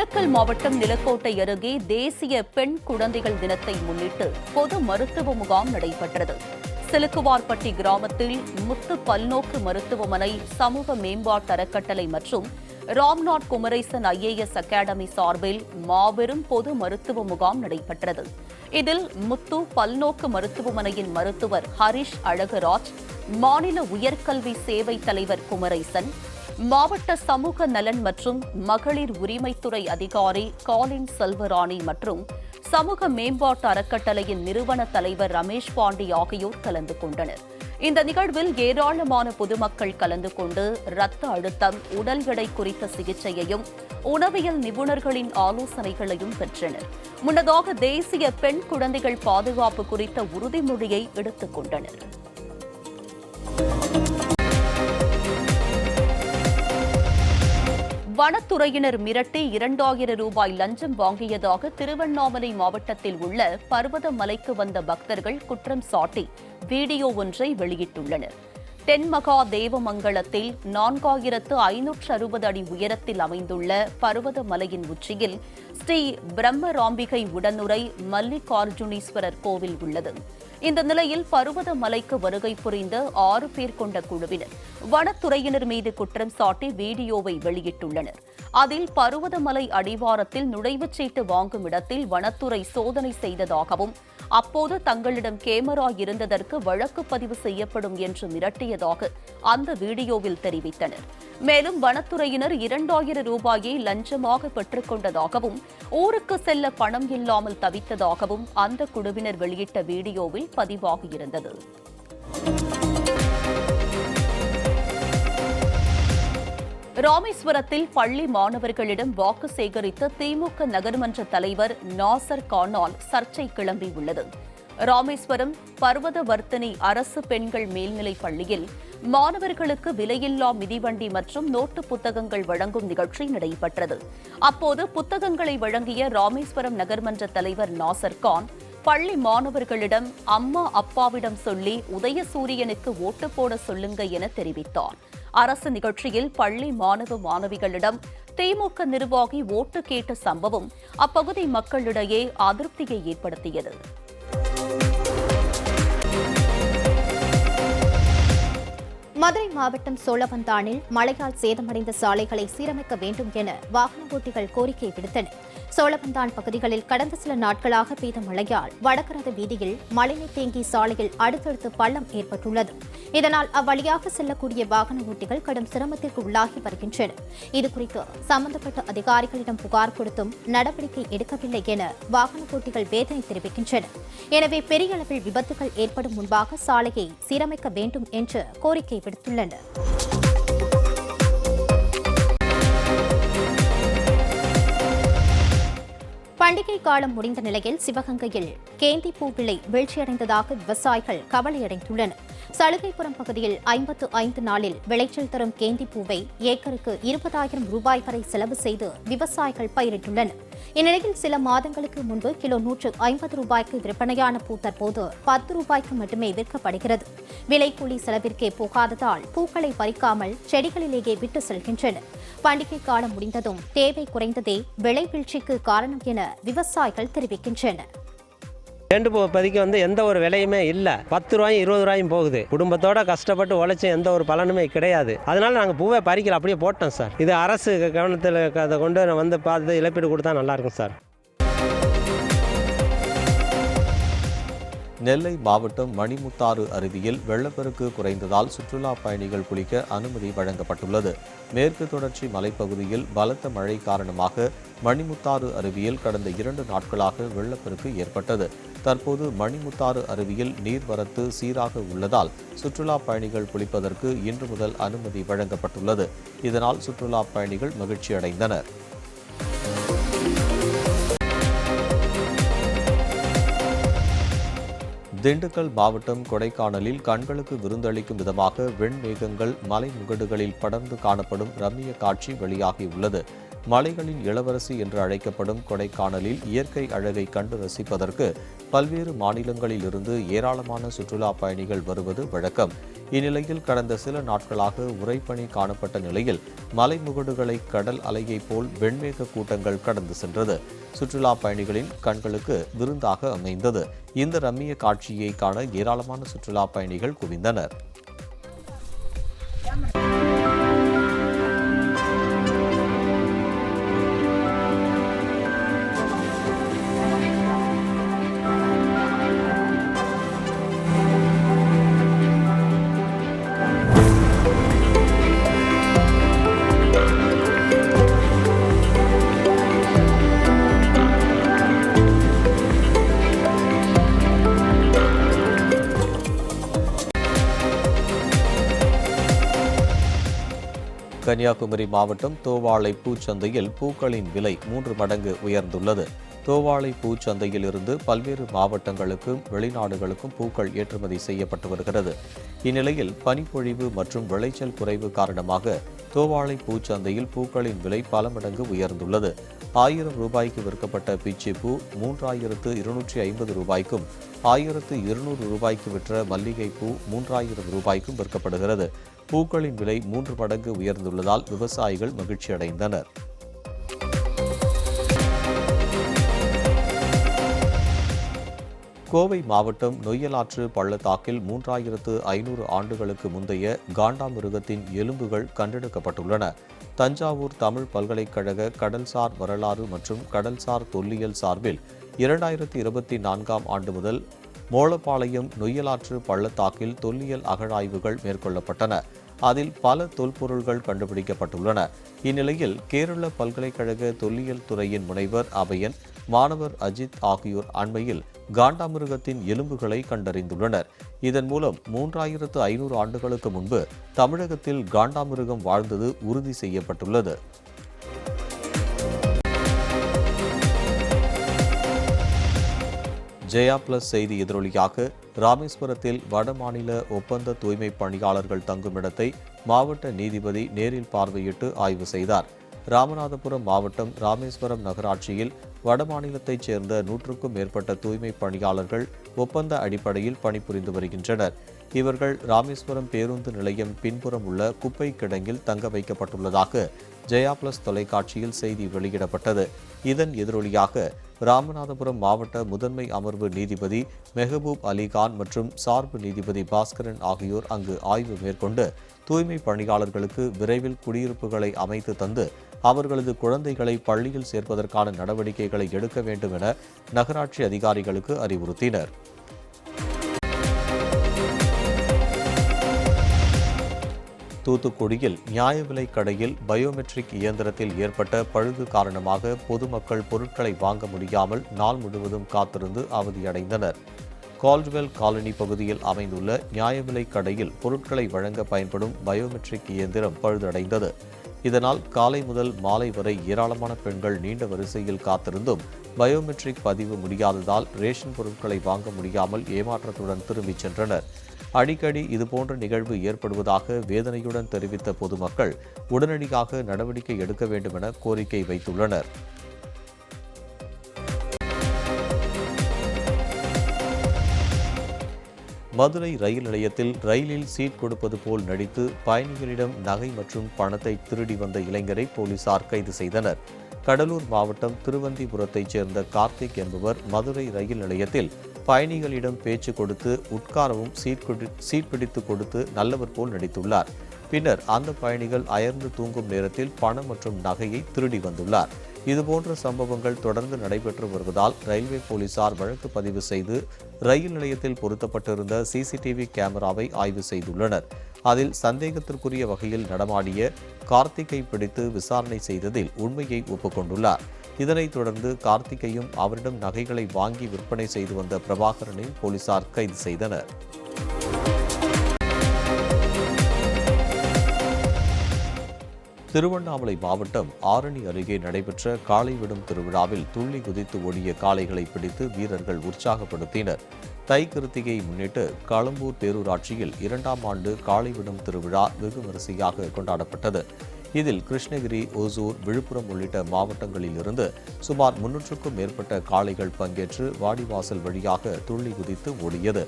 திண்டுக்கல் மாவட்டம் நிலக்கோட்டை அருகே தேசிய பெண் குழந்தைகள் தினத்தை முன்னிட்டு பொது மருத்துவ முகாம் நடைபெற்றது. சிலுக்குவார்பட்டி கிராமத்தில் முத்து பல்நோக்கு மருத்துவமனை, சமூக மேம்பாட்டு அறக்கட்டளை மற்றும் ராம்நாத் குமரேசன் IAS அகாடமி சார்பில் மாபெரும் பொது மருத்துவ முகாம் நடைபெற்றது. இதில் முத்து பல்நோக்கு மருத்துவமனையின் மருத்துவர் ஹரிஷ் அழகராஜ், மாநில உயர்கல்வி சேவை தலைவர் குமரேசன், மாவட்ட சமூக நலன் மற்றும் மகளிர் உரிமைத்துறை அதிகாரி காலின் செல்வராணி மற்றும் சமூக மேம்பாட்டு அறக்கட்டளையின் நிறுவன தலைவர் ரமேஷ் பாண்டி ஆகியோர் கலந்து கொண்டனர். இந்த நிகழ்வில் ஏராளமான பொதுமக்கள் கலந்து கொண்டு இரத்த அழுத்தம், உடல் எடை குறித்த சிகிச்சையையும் உணவியல் நிபுணர்களின் ஆலோசனைகளையும் பெற்றனர். முன்னதாக தேசிய பெண் குழந்தைகள் பாதுகாப்பு குறித்த உறுதிமொழியை எடுத்துக் கொண்டனர். வனத்துறையினர் மிரட்டி 2000 ரூபாய் லஞ்சம் வாங்கியதாக திருவண்ணாமலை மாவட்டத்தில் உள்ள பர்வத மலைக்கு வந்த பக்தர்கள் குற்றம் சாட்டி வீடியோ ஒன்றை வெளியிட்டுள்ளனர். தென்மகா தேவமங்கலத்தில் 4560 அடி உயரத்தில் அமைந்துள்ள பர்வத மலையின் உச்சியில் ஸ்ரீ பிரம்மராம்பிகை உடனுரை மல்லிகார்ஜுனீஸ்வரர் கோவில் உள்ளது. இந்த நிலையில் பர்வத மலைக்கு வருகை புரிந்த 6 பேர் கொண்ட குழுவினர் வனத்துறையினர் மீது குற்றம் சாட்டி வீடியோவை வெளியிட்டுள்ளனர். அதில் பர்வதமலை அடிவாரத்தில் நுழைவுச் சீட்டு வாங்கும் இடத்தில் வனத்துறை சோதனை செய்ததாகவும், அப்போது தங்களிடம் கேமரா இருந்ததற்கு வழக்கு பதிவு செய்யப்படும் என்று மிரட்டியதாக அந்த வீடியோவில் தெரிவித்தனர். மேலும் வனத்துறையினர் 2000 ரூபாயை லஞ்சமாக பெற்றுக் கொண்டதாகவும், ஊருக்கு செல்ல பணம் இல்லாமல் தவித்ததாகவும் அந்த குழுவினர் வெளியிட்ட வீடியோவில் பதிவாகியிருந்தது. ராமேஸ்வரத்தில் பள்ளி மாணவர்களிடம் வாக்கு சேகரித்த திமுக நகர்மன்ற தலைவர் நாசர் கானால் சர்ச்சை கிளம்பியுள்ளது. ராமேஸ்வரம் பர்வதவர்த்தினி அரசு பெண்கள் மேல்நிலைப் பள்ளியில் மாணவர்களுக்கு விலையில்லா மிதிவண்டி மற்றும் நோட்டு புத்தகங்கள் வழங்கும் நிகழ்ச்சி நடைபெற்றது. அப்போது புத்தகங்களை வழங்கிய ராமேஸ்வரம் நகர்மன்ற தலைவர் நாசர் கான், பள்ளி மாணவர்களிடம் அம்மா அப்பாவிடம் சொல்லி உதயசூரியனுக்கு ஓட்டு போட சொல்லுங்க என தெரிவித்தார். அரசு நிகழ்ச்சியில் பள்ளி மாணவ மாணவிகளிடம் திமுக நிர்வாகி ஓட்டு கேட்ட சம்பவம் அப்பகுதி மக்களிடையே அதிருப்தியை ஏற்படுத்தியது. மதுரை மாவட்டம் சோழவந்தானில் மழையால் சேதமடைந்த சாலைகளை சீரமைக்க வேண்டும் என வாகன ஓட்டிகள் கோரிக்கை விடுத்தனர். சோழவந்தான் பகுதிகளில் கடந்த சில நாட்களாக பெய்த மழையால் வடகரத வீதியில் மழைநீர் தேங்கி சாலையில் அடுத்தடுத்து பள்ளம் ஏற்பட்டுள்ளது. இதனால் அவ்வழியாக செல்லக்கூடிய வாகன ஓட்டிகள் கடும் சிரமத்திற்கு உள்ளாகி வருகின்றனர். இதுகுறித்து சம்பந்தப்பட்ட அதிகாரிகளிடம் புகார் கொடுத்தும் நடவடிக்கை எடுக்கவில்லை என வாகன ஓட்டிகள் வேதனை தெரிவிக்கின்றனர். எனவே பெரிய அளவில் விபத்துகள் ஏற்படும் முன்பாக சாலையை சீரமைக்க வேண்டும் என்று கோரிக்கை விடுத்துள்ளனர். பண்டிகை காலம் முடிந்த நிலையில் சிவகங்கையில் கேந்தி பூ விலை வீழ்ச்சியடைந்ததாக விவசாயிகள் கவலையடைந்துள்ளனர். சலுகைப்புறம் பகுதியில் 55 நாளில் விளைச்சல் தரும் கேந்தி பூவை ஏக்கருக்கு 20,000 ரூபாய் வரை செலவு செய்து விவசாயிகள் பயிரிட்டுள்ளனர். இந்நிலையில் சில மாதங்களுக்கு முன்பு கிலோ 150 ரூபாய்க்கு விற்பனையான பூ தற்போது 10 ரூபாய்க்கு மட்டுமே விற்கப்படுகிறது. விலை கூலி செலவிற்கே போகாததால் பூக்களை பறிக்காமல் செடிகளிலேயே விட்டு செல்கின்றனர். பண்டிகை காலம் முடிந்ததும் தேவை குறைந்ததே விலை வீழ்ச்சிக்கு காரணம் என விவசாயிகள் தெரிவிக்கின்றனர். ரெண்டு பதிக்கு எந்த ஒரு விலையுமே இல்லை. 10 ரூபாயும் 20 ரூபாயும் போகுது. குடும்பத்தோட கஷ்டப்பட்டு உழைச்ச எந்த ஒரு பலனுமே கிடையாது. அதனால நாங்கள் பூவை பறிக்கல, அப்படியே போட்டோம் சார். இது அரசு கவனத்தில் அதை கொண்டு பார்த்து இழப்பீடு கொடுத்தா நல்லா இருக்கும் சார். நெல்லை மாவட்டம் மணிமுத்தாறு அருவியில் வெள்ளப்பெருக்கு குறைந்ததால் சுற்றுலா பயணிகள் குளிக்க அனுமதி வழங்கப்பட்டுள்ளது. மேற்கு தொடர்ச்சி மலைப்பகுதியில் பலத்த மழை காரணமாக மணிமுத்தாறு அருவியில் கடந்த 2 நாட்களாக வெள்ளப்பெருக்கு ஏற்பட்டது. தற்போது மணிமுத்தாறு அருவியில் நீர்வரத்து சீராக உள்ளதால் சுற்றுலா பயணிகள் குளிப்பதற்கு இன்று முதல் அனுமதி வழங்கப்பட்டுள்ளது. இதனால் சுற்றுலா பயணிகள் மகிழ்ச்சியடைந்தனர். திண்டுக்கல் மாவட்டம் கொடைக்கானலில் கண்களுக்கு விருந்தளிக்கும் விதமாக வெண்மேகங்கள் மலை முகடுகளில் படர்ந்து காணப்படும் ரம்மிய காட்சி வெளியாகியுள்ளது. மலைகளின் இளவரசி என்று அழைக்கப்படும் கொடைக்கானலில் இயற்கை அழகை கண்டு ரசிப்பதற்கு பல்வேறு மாநிலங்களில் இருந்து ஏராளமான சுற்றுலா பயணிகள் வருவது வழக்கம். இந்நிலையில் கடந்த சில நாட்களாக உறைபனி காணப்பட்ட நிலையில் மலைமுகடுகளை கடல் அலையைப் போல் வெண்மேக கூட்டங்கள் கடந்து சென்றது. சுற்றுலா பயணிகளின் கண்களுக்கு விருந்தாக அமைந்தது. இந்த ரம்மிய காட்சியை காண ஏராளமான சுற்றுலா பயணிகள் குவிந்தனர். கன்னியாகுமரி மாவட்டம் தோவாளை பூச்சந்தையில் பூக்களின் விலை 3 மடங்கு உயர்ந்துள்ளது. தோவாளை பூச்சந்தையில் இருந்து பல்வேறு மாவட்டங்களுக்கும் வெளிநாடுகளுக்கும் பூக்கள் ஏற்றுமதி செய்யப்பட்டு வருகிறது. இந்நிலையில் பனிப்பொழிவு மற்றும் விளைச்சல் குறைவு காரணமாக தோவாளை பூச்சந்தையில் பூக்களின் விலை பல மடங்கு உயர்ந்துள்ளது. 1000 ரூபாய்க்கு விற்கப்பட்ட பிச்சிப்பூ 3250 ரூபாய்க்கும் 1200 ரூபாய்க்கு விற்ற மல்லிகைப்பூ 3000 ரூபாய்க்கும் விற்கப்படுகிறது. பூக்களின் விலை 3 மடங்கு உயர்ந்துள்ளதால் விவசாயிகள் மகிழ்ச்சியடைந்தனர். கோவை மாவட்டம் நொய்யலாற்று பள்ளத்தாக்கில் 3500 ஆண்டுகளுக்கு முந்தைய காண்டாமிருகத்தின் எலும்புகள் கண்டெடுக்கப்பட்டுள்ளன. தஞ்சாவூர் தமிழ் பல்கலைக்கழக கடல்சார் வரலாறு மற்றும் கடல்சார் தொல்லியல் சார்பில் 2024ஆம் ஆண்டு முதல் மோளப்பாளையம் நொய்யலாற்று பள்ளத்தாக்கில் தொல்லியல் அகழாய்வுகள் மேற்கொள்ளப்பட்டன. அதில் பல தொல்பொருள்கள் கண்டுபிடிக்கப்பட்டுள்ளன. இந்நிலையில் கேரள பல்கலைக்கழக தொல்லியல் துறையின் முனைவர் அபயன், மாணவர் அஜித் ஆகியோர் அண்மையில் காண்டாமிருகத்தின் எலும்புகளை கண்டறிந்துள்ளனர். இதன் மூலம் 3500 ஆண்டுகளுக்கு முன்பு தமிழகத்தில் காண்டாமிருகம் வாழ்ந்தது உறுதி செய்யப்பட்டுள்ளது. ஜெயா பிளஸ் செய்தி எதிரொலியாக ராமேஸ்வரத்தில் வடமாநில ஒப்பந்த தூய்மை பணியாளர்கள் தங்குமிடத்தை மாவட்ட நீதிபதி நேரில் பார்வையிட்டு ஆய்வு செய்தார். ராமநாதபுரம் மாவட்டம் ராமேஸ்வரம் நகராட்சியில் வடமாநிலத்தைச் சேர்ந்த 100க்கும் மேற்பட்ட தூய்மை பணியாளர்கள் ஒப்பந்த அடிப்படையில் பணிபுரிந்து வருகின்றனர். இவர்கள் ராமேஸ்வரம் பேருந்து நிலையம் பின்புறம் உள்ள குப்பை கிடங்கில் தங்க வைக்கப்பட்டுள்ளதாக ஜெயா பிளஸ் தொலைக்காட்சியில் செய்தி வெளியிடப்பட்டது. இதன் எதிரொலியாக ராமநாதபுரம் மாவட்ட முதன்மை அமர்வு நீதிபதி மெஹபூப் அலிகான் மற்றும் சார்பு நீதிபதி பாஸ்கரன் ஆகியோர் அங்கு ஆய்வு மேற்கொண்டு தூய்மை பணியாளர்களுக்கு விரைவில் குடியிருப்புகளை அமைத்து தந்து அவர்களது குழந்தைகளை பள்ளியில் சேர்ப்பதற்கான நடவடிக்கைகளை எடுக்க வேண்டும் என நகராட்சி அதிகாரிகளுக்கு அறிவுறுத்தினர். தூத்துக்குடியில் நியாய விலைக் கடையில் பயோமெட்ரிக் இயந்திரத்தில் ஏற்பட்ட பழுது காரணமாக பொதுமக்கள் பொருட்களை வாங்க முடியாமல் நாள் முழுவதும் காத்திருந்து அவதியடைந்தனர். கால்ட்வெல் காலனி பகுதியில் அமைந்துள்ள நியாய விலைக் கடையில் பொருட்களை வழங்க பயன்படும் பயோமெட்ரிக் இயந்திரம் பழுதடைந்தது. இதனால் காலை முதல் மாலை வரை ஏராளமான பெண்கள் நீண்ட வரிசையில் காத்திருந்தும் பயோமெட்ரிக் பதிவு முடியாததால் ரேஷன் பொருட்களை வாங்க முடியாமல் ஏமாற்றத்துடன் திரும்பிச் சென்றனர். அடிக்கடி இதுபோன்ற நிகழ்வு ஏற்படுவதாக வேதனையுடன் தெரிவித்த பொதுமக்கள் உடனடியாக நடவடிக்கை எடுக்க வேண்டும் என கோரிக்கை வைத்துள்ளனர். மதுரை ரயில் நிலையத்தில் ரயிலில் சீட் கொடுப்பது போல் நடித்து பயணிகளிடம் நகை மற்றும் பணத்தை திருடி வந்த இளைஞரை போலீசார் கைது செய்தனர். கடலூர் மாவட்டம் திருவந்திபுரத்தைச் சேர்ந்த கார்த்திக் என்பவர் மதுரை ரயில் நிலையத்தில் பயணிகளிடம் பேச்சு கொடுத்து உட்காரவும் சீட் பிடித்து கொடுத்து நல்லவர் போல் நடித்துள்ளார். பின்னர் அந்த பயணிகள் அயர்ந்து தூங்கும் நேரத்தில் பணம் மற்றும் நகையை திருடி வந்துள்ளார். இதுபோன்ற சம்பவங்கள் தொடர்ந்து நடைபெற்று வருவதால் ரயில்வே போலீசார் வழக்கு பதிவு செய்து ரயில் நிலையத்தில் பொருத்தப்பட்டிருந்த சிசிடிவி கேமராவை ஆய்வு செய்துள்ளனர். அதில் சந்தேகத்திற்குரிய வகையில் நடமாடிய கார்த்திக்கை பிடித்து விசாரணை செய்ததில் உண்மையை ஒப்புக்கொண்டுள்ளார். இதனைத் தொடர்ந்து கார்த்திக்கையும் அவரிடம் நகைகளை வாங்கி விற்பனை செய்து வந்த பிரபாகரனையும் போலீசார் கைது செய்தனர். திருவண்ணாமலை மாவட்டம் ஆரணி அருகே நடைபெற்ற காளை விடும் திருவிழாவில் துள்ளி குதித்து ஓடிய காளைகளை பிடித்து வீரர்கள் உற்சாகப்படுத்தினர். தை கிருத்திகையை முன்னிட்டு களம்பூர் பேரூராட்சியில் 2ஆம் ஆண்டு காளை விடும் திருவிழா வெகு விமரிசையாக கொண்டாடப்பட்டது. இதில் கிருஷ்ணகிரி, ஓசூர், விழுப்புரம் உள்ளிட்ட மாவட்டங்களில் இருந்து சுமார் 300க்கும் மேற்பட்ட காளைகள் பங்கேற்று வாடிவாசல் வழியாக துள்ளி குதித்து ஓடியது.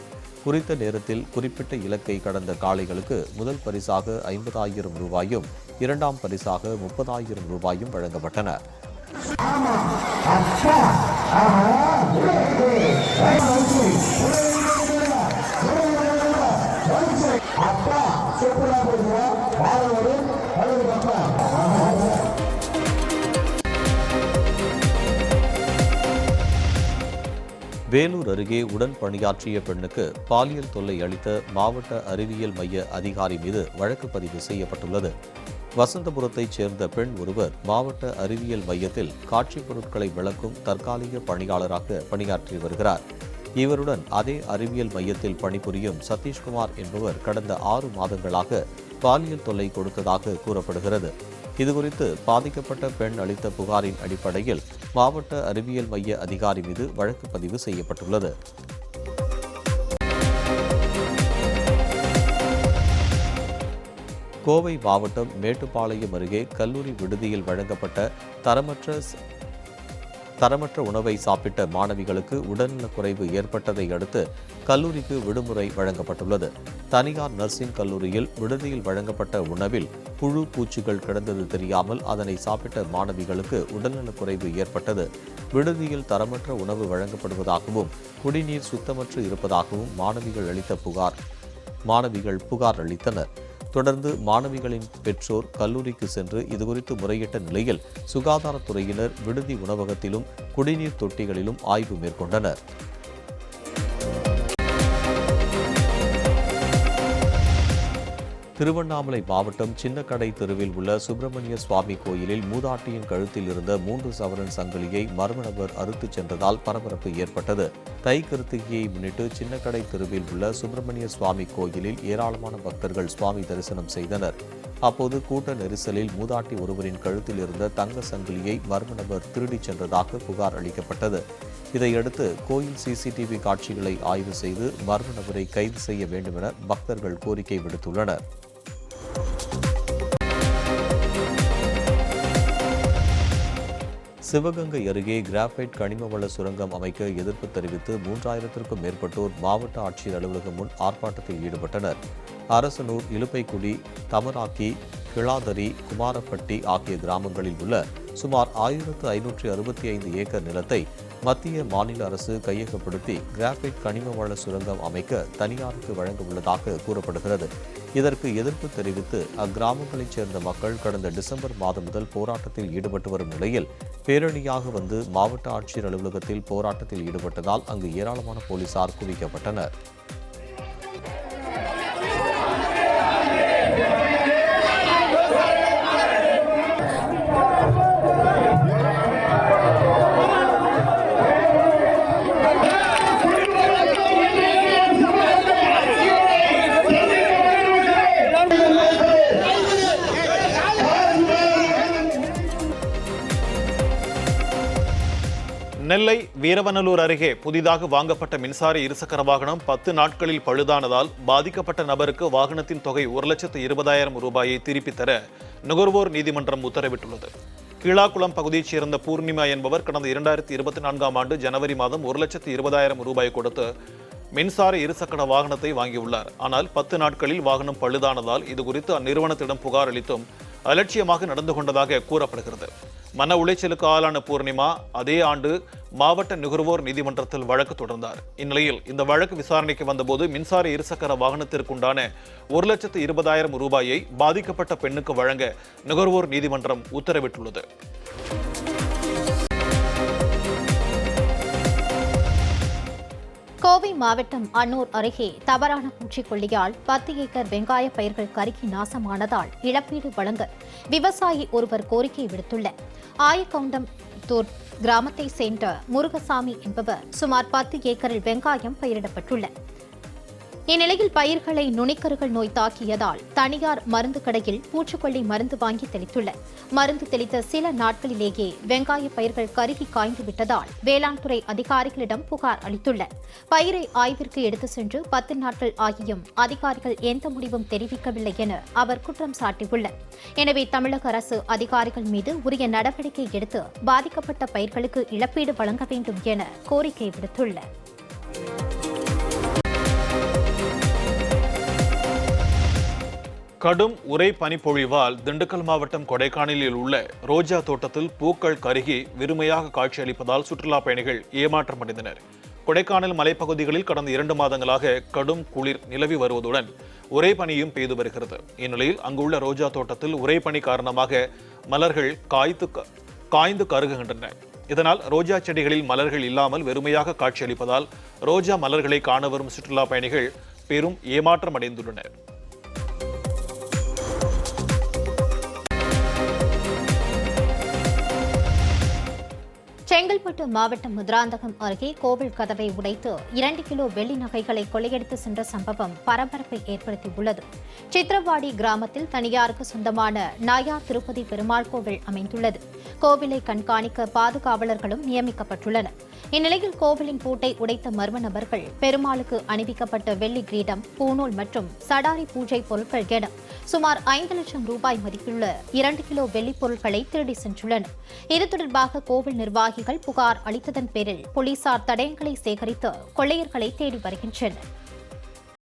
குறித்த நேரத்தில் குறிப்பிட்ட இலக்கை கடந்த காளைகளுக்கு முதல் பரிசாக 50,000 ரூபாயும், இரண்டாம் பரிசாக 30,000 ரூபாயும் வழங்கப்பட்டன. வேலூர் அருகே உடன் பணியாற்றிய பெண்ணுக்கு பாலியல் தொல்லை அளித்த மாவட்ட அறிவியல் மைய அதிகாரி மீது வழக்கு பதிவு செய்யப்பட்டுள்ளது. வசந்தபுரத்தைச் சேர்ந்த பெண் ஒருவர் மாவட்ட அறிவியல் மையத்தில் காட்சிப் பொருட்களை விளக்கும் தற்காலிக பணியாளராக பணியாற்றி வருகிறார். இவருடன் அதே அறிவியல் மையத்தில் பணிபுரியும் சதீஷ்குமார் என்பவர் கடந்த 6 மாதங்களாக பாலியல் தொல்லை கொடுத்ததாக கூறப்படுகிறது. இதுகுறித்து பாதிக்கப்பட்ட பெண் அளித்த புகாரின் அடிப்படையில் மாவட்ட அறிவியல் மைய அதிகாரி மீது வழக்கு பதிவு செய்யப்பட்டுள்ளது. கோவை மாவட்டம் மேட்டுப்பாளையம் அருகே கல்லூரி விடுதியில் வழங்கப்பட்ட தரமற்ற உணவை சாப்பிட்ட மாணவிகளுக்கு உடல்நலக்குறைவு ஏற்பட்டதை அடுத்து கல்லூரிக்கு விடுமுறை வழங்கப்பட்டுள்ளது. தனியார் நர்சிங் கல்லூரியில் விடுதியில் வழங்கப்பட்ட உணவில் புழு பூச்சிகள் கிடந்தது தெரியாமல் அதனை சாப்பிட்ட மாணவிகளுக்கு உடல்நலக்குறைவு ஏற்பட்டது. விடுதியில் தரமற்ற உணவு வழங்கப்படுவதாகவும் குடிநீர் சுத்தமற்று இருப்பதாகவும் மாணவிகள் புகார் அளித்தனர். தொடர்ந்து மாணவிகளின் பெற்றோர் கல்லூரிக்கு சென்று இதுகுறித்து முறையிட்ட நிலையில் சுகாதாரத்துறையினர் விடுதி உணவகத்திலும் குடிநீர் தொட்டிகளிலும் ஆய்வு மேற்கொண்டனர். திருவண்ணாமலை மாவட்டம் சின்னக்கடை தெருவில் உள்ள சுப்பிரமணிய சுவாமி கோயிலில் மூதாட்டியின் கழுத்தில் இருந்த 3 சவரன் சங்கிலியை மர்ம நபர் அறுத்துச் சென்றதால் பரபரப்பு ஏற்பட்டது. தை கிருத்திகையை முன்னிட்டு சின்னக்கடை தெருவில் உள்ள சுப்பிரமணிய சுவாமி கோயிலில் ஏராளமான பக்தர்கள் சுவாமி தரிசனம் செய்தனர். அப்போது கூட்ட நெரிசலில் மூதாட்டி ஒருவரின் கழுத்தில் இருந்த தங்க சங்கிலியை மர்ம நபர் திருடிச் சென்றதாக புகார் அளிக்கப்பட்டது. இதையடுத்து கோயில் சிசிடிவி காட்சிகளை ஆய்வு செய்து மர்ம நபரை கைது செய்ய வேண்டும் என பக்தர்கள் கோரிக்கை விடுத்துள்ளனர். சிவகங்கை அருகே கிராஃபைட் கனிம வள சுரங்கம் அமைக்க எதிர்ப்பு தெரிவித்து 3000க்கும் மேற்பட்டோர் மாவட்ட ஆட்சியர் அலுவலகம் முன் ஆர்ப்பாட்டத்தில் ஈடுபட்டனர். அரசனூர், இலுப்பைக்குடி, தமராக்கி, கிளாதரி, குமாரப்பட்டி ஆகிய கிராமங்களில் உள்ள சுமார் 1565 ஏக்கர் நிலத்தை மத்திய மாநில அரசு கையகப்படுத்தி கிராஃபைட் கனிம வள சுரங்கம் அமைக்க தனியாருக்கு வழங்க உள்ளதாக கூறப்படுகிறது. இதற்கு எதிர்ப்பு தெரிவித்து அக்கிராமங்களைச் சேர்ந்த மக்கள் கடந்த டிசம்பர் மாதம் முதல் போராட்டத்தில் ஈடுபட்டு வரும் நிலையில் பேரணியாக வந்து மாவட்ட ஆட்சியர் அலுவலகத்தில் போராட்டத்தில் ஈடுபட்டதால் அங்கு ஏராளமான போலீசார் குவிக்கப்பட்டனர். நெல்லை வீரவநல்லூர் அருகே புதிதாக வாங்கப்பட்ட மின்சார இருசக்கர வாகனம் 10 நாட்களில் பழுதானதால் பாதிக்கப்பட்ட நபருக்கு வாகனத்தின் தொகை 1,20,000 ரூபாயை திருப்பித் தர நுகர்வோர் நீதிமன்றம் உத்தரவிட்டுள்ளது. கீழாக்குளம் பகுதியைச் சேர்ந்த பூர்ணிமா என்பவர் கடந்த 2024ஆம் ஆண்டு ஜனவரி மாதம் 1,20,000 ரூபாய் கொடுத்து மின்சார இருசக்கர வாகனத்தை வாங்கியுள்ளார். ஆனால் 10 நாட்களில் வாகனம் பழுதானதால் இதுகுறித்து அந்நிறுவனத்திடம் புகார் அளித்தும் அலட்சியமாக நடந்து கொண்டதாக கூறப்படுகிறது. மன உளைச்சலுக்கு ஆளான பூர்ணிமா அதே ஆண்டு மாவட்ட நுகர்வோர் நீதிமன்றத்தில் வழக்கு தொடர்ந்தார். இந்நிலையில் இந்த வழக்கு விசாரணைக்கு வந்தபோது மின்சார இருசக்கர வாகனத்திற்குண்டான 1,20,000 ரூபாயை பாதிக்கப்பட்ட பெண்ணுக்கு வழங்க நுகர்வோர் நீதிமன்றம் உத்தரவிட்டுள்ளது. கோவை மாவட்டம் அன்னூர் அருகே தவறான பூச்சிக்கொல்லியால் 10 ஏக்கர் வெங்காய பயிர்கள் கருகி நாசமானதால் இழப்பீடு வழங்க விவசாயி ஒருவர் கோரிக்கை விடுத்துள்ளார். ஆயக்கவுண்டம்தூர் கிராமத்தை சேர்ந்த முருகசாமி என்பவர் சுமார் 10 ஏக்கரில் வெங்காயம் பயிரிடப்பட்டுள்ளார். இந்நிலையில் பயிர்களை நுனிக்கருகள் நோய் தாக்கியதால் தனியார் மருந்து கடையில் பூச்சிக்கொல்லி மருந்து வாங்கி தெளித்துள்ள மருந்து தெளித்த சில நாட்களிலேயே வெங்காய பயிர்கள் கருகி காய்ந்து விட்டதால் வேளாண் துறை அதிகாரிகளிடம் புகார் அளித்துள்ள பயிரை ஆய்விற்கு எடுத்து சென்று 10 நாட்கள் ஆகியும் அதிகாரிகள் எந்த முடிவும் தெரிவிக்கவில்லை என அவர் குற்றம் சாட்டியுள்ளார். எனவே தமிழக அரசு அதிகாரிகள் மீது உரிய நடவடிக்கை எடுத்து பாதிக்கப்பட்ட பயிர்களுக்கு இழப்பீடு வழங்க வேண்டும் என கோரிக்கை விடுத்துள்ளார். கடும் உறை பனிப்பொழிவால் திண்டுக்கல் மாவட்டம் கொடைக்கானலில் உள்ள ரோஜா தோட்டத்தில் பூக்கள் கருகி வெறுமையாக காட்சியளிப்பதால் சுற்றுலா பயணிகள் ஏமாற்றமடைந்தனர். கொடைக்கானல் மலைப்பகுதிகளில் கடந்த 2 மாதங்களாக கடும் குளிர் நிலவி வருவதுடன் உறை பனியும் பெய்து வருகிறது. இந்நிலையில் அங்குள்ள ரோஜா தோட்டத்தில் உறை பனி காரணமாக மலர்கள் காய்ந்து கருகுகின்றன. இதனால் ரோஜா செடிகளில் மலர்கள் இல்லாமல் வெறுமையாக காட்சியளிப்பதால் ரோஜா மலர்களை காண வரும் சுற்றுலா பயணிகள் பெரும் ஏமாற்றம் அடைந்துள்ளனர். செங்கல்பட்டு மாவட்டம் மதுராந்தகம் அருகே கோவில் கதவை உடைத்து 2 கிலோ வெள்ளி நகைகளை கொள்ளையடித்து சென்ற சம்பவம் பரபரப்பை ஏற்படுத்தியுள்ளது. சித்திரவாடி கிராமத்தில் தனியாருக்கு சொந்தமான நாயா திருப்பதி பெருமாள் கோவில் அமைந்துள்ளது. கோவிலை கண்காணிக்க பாதுகாவலர்களும் நியமிக்கப்பட்டுள்ளனர். இந்நிலையில் கோவிலின் பூட்டை உடைத்த மர்ம நபர்கள் பெருமாளுக்கு அணிவிக்கப்பட்ட வெள்ளி கிரீடம், பூநூல் மற்றும் சடாரி பூஜை பொருட்கள் என சுமார் 5 லட்சம் ரூபாய் மதிப்புள்ள 2 கிலோ வெள்ளிப் பொருட்களை திருடி சென்றுள்ளனர். இது தொடர்பாக கோவில் நிர்வாகிகள் புகார் அளித்ததன் பேரில் போலீசார் தடயங்களை சேகரித்து கொள்ளையர்களை தேடி வருகின்றனர்.